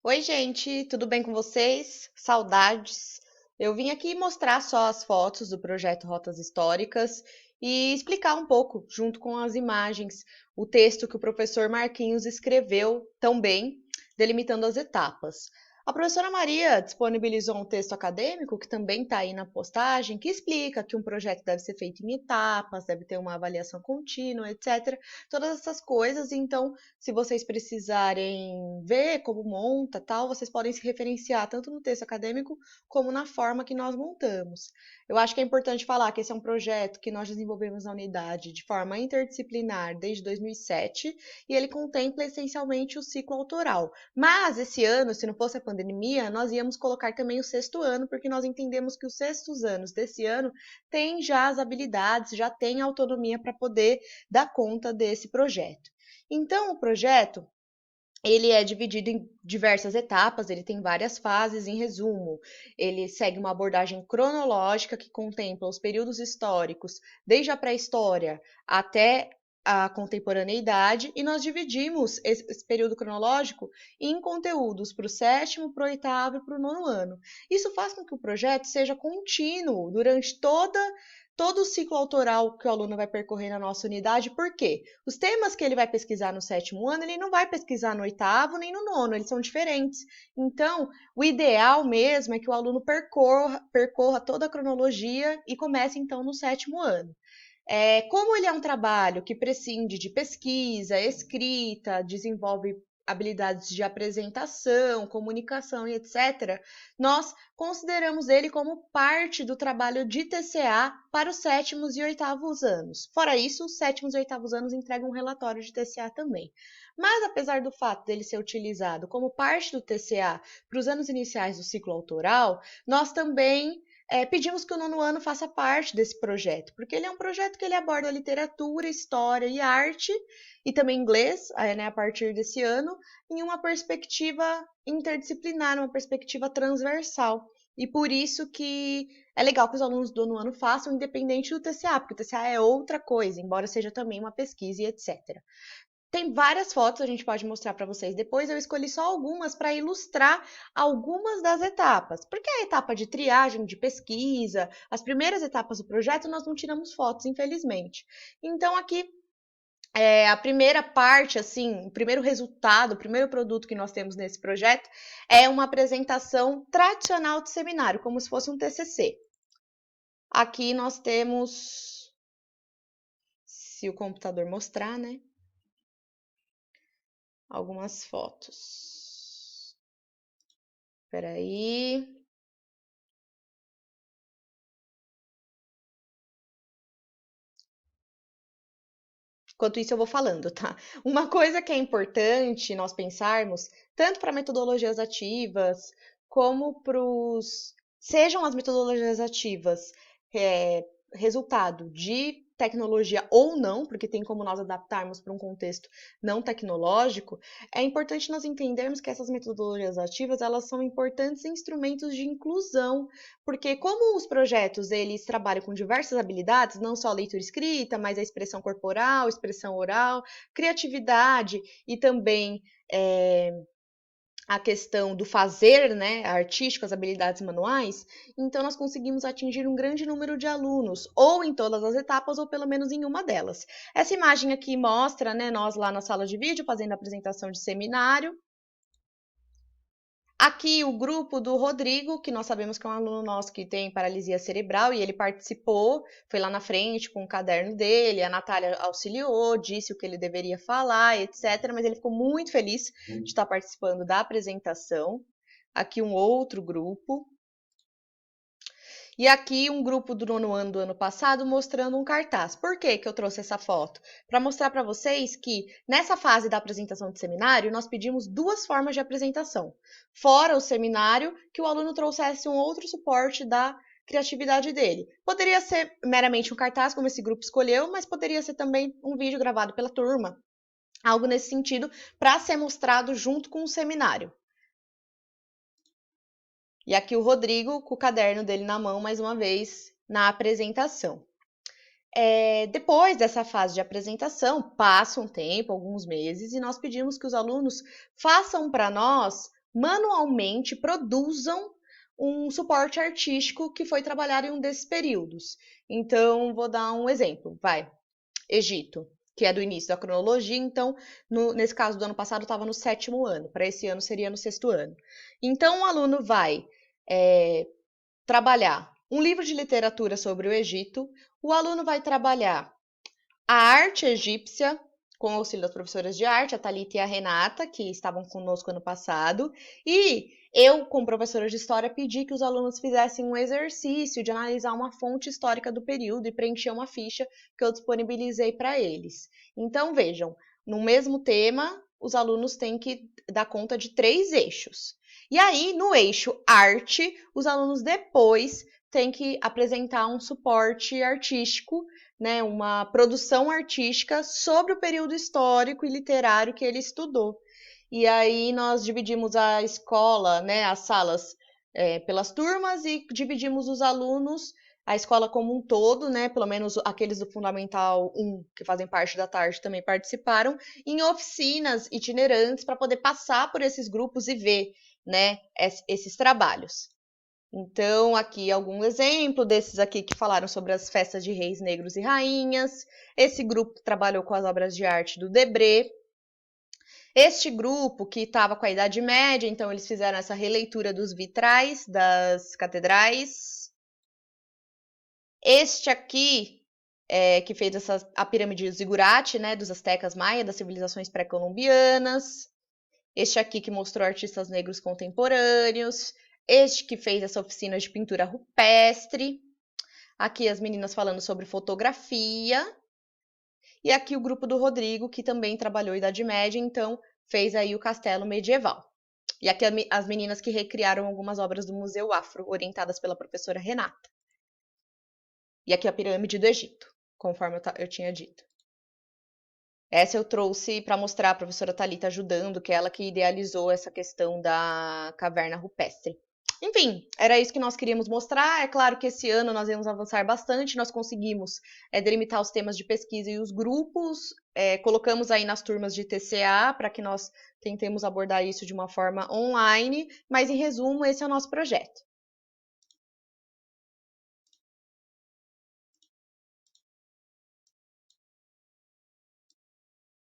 Oi, gente, tudo bem com vocês? Saudades. Eu vim aqui mostrar só as fotos do projeto Rotas Históricas e explicar um pouco, junto com as imagens, o texto que o professor Marquinhos escreveu tão bem, delimitando as etapas. A professora Maria disponibilizou um texto acadêmico, que também está aí na postagem, que explica que um projeto deve ser feito em etapas, deve ter uma avaliação contínua, etc. Todas essas coisas, então se vocês precisarem ver como monta, tal, vocês podem se referenciar tanto no texto acadêmico como na forma que nós montamos. Eu acho que é importante falar que esse é um projeto que nós desenvolvemos na unidade de forma interdisciplinar desde 2007 e ele contempla essencialmente o ciclo autoral. Mas esse ano, se não fosse a pandemia, nós íamos colocar também o sexto ano, porque nós entendemos que os sextos anos desse ano têm já as habilidades, já têm autonomia para poder dar conta desse projeto. Então, o projeto ele é dividido em diversas etapas, ele tem várias fases. Em resumo, ele segue uma abordagem cronológica que contempla os períodos históricos, desde a pré-história até a contemporaneidade, e nós dividimos esse período cronológico em conteúdos para o sétimo, para o oitavo e para o nono ano. Isso faz com que o projeto seja contínuo durante todo o ciclo autoral que o aluno vai percorrer na nossa unidade. Por quê? Os temas que ele vai pesquisar no sétimo ano, ele não vai pesquisar no oitavo nem no nono, eles são diferentes. Então, o ideal mesmo é que o aluno percorra toda a cronologia e comece então no sétimo ano. Como ele é um trabalho que prescinde de pesquisa, escrita, desenvolve habilidades de apresentação, comunicação e etc., nós consideramos ele como parte do trabalho de TCA para os sétimos e oitavos anos. Fora isso, os sétimos e oitavos anos entregam um relatório de TCA também. Mas, apesar do fato dele ser utilizado como parte do TCA para os anos iniciais do ciclo autoral, nós também pedimos que o nono ano faça parte desse projeto, porque ele é um projeto que ele aborda literatura, história e arte, e também inglês, né, a partir desse ano, em uma perspectiva interdisciplinar, uma perspectiva transversal. E por isso que é legal que os alunos do nono ano façam independente do TCA, porque o TCA é outra coisa, embora seja também uma pesquisa e etc. Tem várias fotos, a gente pode mostrar para vocês depois. Eu escolhi só algumas para ilustrar algumas das etapas, porque a etapa de triagem, de pesquisa, as primeiras etapas do projeto, nós não tiramos fotos, infelizmente. Então, aqui a primeira parte, assim, o primeiro resultado, o primeiro produto que nós temos nesse projeto é uma apresentação tradicional de seminário, como se fosse um TCC. Aqui nós temos, se o computador mostrar, né, algumas fotos. Espera aí. Enquanto isso, eu vou falando, tá? Uma coisa que é importante nós pensarmos, tanto para metodologias ativas, como para os. Sejam as metodologias ativas resultado de tecnologia ou não, porque tem como nós adaptarmos para um contexto não tecnológico, é importante nós entendermos que essas metodologias ativas, elas são importantes instrumentos de inclusão, porque como os projetos eles trabalham com diversas habilidades, não só a leitura e escrita, mas a expressão corporal, expressão oral, criatividade e também a questão do fazer, né, artístico, as habilidades manuais, então nós conseguimos atingir um grande número de alunos, ou em todas as etapas, ou pelo menos em uma delas. Essa imagem aqui mostra, né, nós lá na sala de vídeo fazendo a apresentação de seminário. Aqui o grupo do Rodrigo, que nós sabemos que é um aluno nosso que tem paralisia cerebral, e ele participou, foi lá na frente com o caderno dele, a Natália auxiliou, disse o que ele deveria falar, etc. Mas ele ficou muito feliz de estar participando da apresentação. Aqui um outro grupo. E aqui um grupo do nono ano do ano passado mostrando um cartaz. Por que que eu trouxe essa foto? Para mostrar para vocês que nessa fase da apresentação de seminário, nós pedimos duas formas de apresentação. Fora o seminário, que o aluno trouxesse um outro suporte da criatividade dele. Poderia ser meramente um cartaz, como esse grupo escolheu, mas poderia ser também um vídeo gravado pela turma. Algo nesse sentido, para ser mostrado junto com o seminário. E aqui o Rodrigo com o caderno dele na mão, mais uma vez, na apresentação. Depois dessa fase de apresentação, passa um tempo, alguns meses, e nós pedimos que os alunos façam para nós manualmente produzam um suporte artístico que foi trabalhado em um desses períodos. Então, vou dar um exemplo. Egito, que é do início da cronologia, então, nesse caso do ano passado, estava no 7º ano, para esse ano seria no 6º ano. Então, o aluno vai trabalhar um livro de literatura sobre o Egito, o aluno vai trabalhar a arte egípcia, com o auxílio das professoras de arte, a Thalita e a Renata, que estavam conosco ano passado, e eu, como professora de história, pedi que os alunos fizessem um exercício de analisar uma fonte histórica do período e preencher uma ficha que eu disponibilizei para eles. Então, vejam, no mesmo tema, os alunos têm que dar conta de 3 eixos. E aí, no eixo arte, os alunos depois têm que apresentar um suporte artístico, né, uma produção artística sobre o período histórico e literário que ele estudou. E aí nós dividimos a escola, né, as salas, pelas turmas e dividimos os alunos, a escola como um todo, né, pelo menos aqueles do Fundamental 1, que fazem parte da tarde, também participaram, em oficinas itinerantes para poder passar por esses grupos e ver, né, esses trabalhos. Então, aqui algum exemplo desses aqui que falaram sobre as festas de reis, negros e rainhas. Esse grupo trabalhou com as obras de arte do Debré. Este grupo que estava com a Idade Média, então eles fizeram essa releitura dos vitrais das catedrais. Este aqui, que fez a pirâmide de Zigurate, né, dos astecas maia, das civilizações pré-colombianas. Este aqui que mostrou artistas negros contemporâneos. Este que fez essa oficina de pintura rupestre. Aqui as meninas falando sobre fotografia. E aqui o grupo do Rodrigo, que também trabalhou Idade Média, então fez aí o castelo medieval. E aqui as meninas que recriaram algumas obras do Museu Afro, orientadas pela professora Renata. E aqui a pirâmide do Egito, conforme eu tinha dito. Essa eu trouxe para mostrar a professora Thalita ajudando, que é ela que idealizou essa questão da caverna rupestre. Enfim, era isso que nós queríamos mostrar. É claro que esse ano nós íamos avançar bastante, nós conseguimos delimitar os temas de pesquisa e os grupos, colocamos aí nas turmas de TCA para que nós tentemos abordar isso de uma forma online, mas em resumo, esse é o nosso projeto.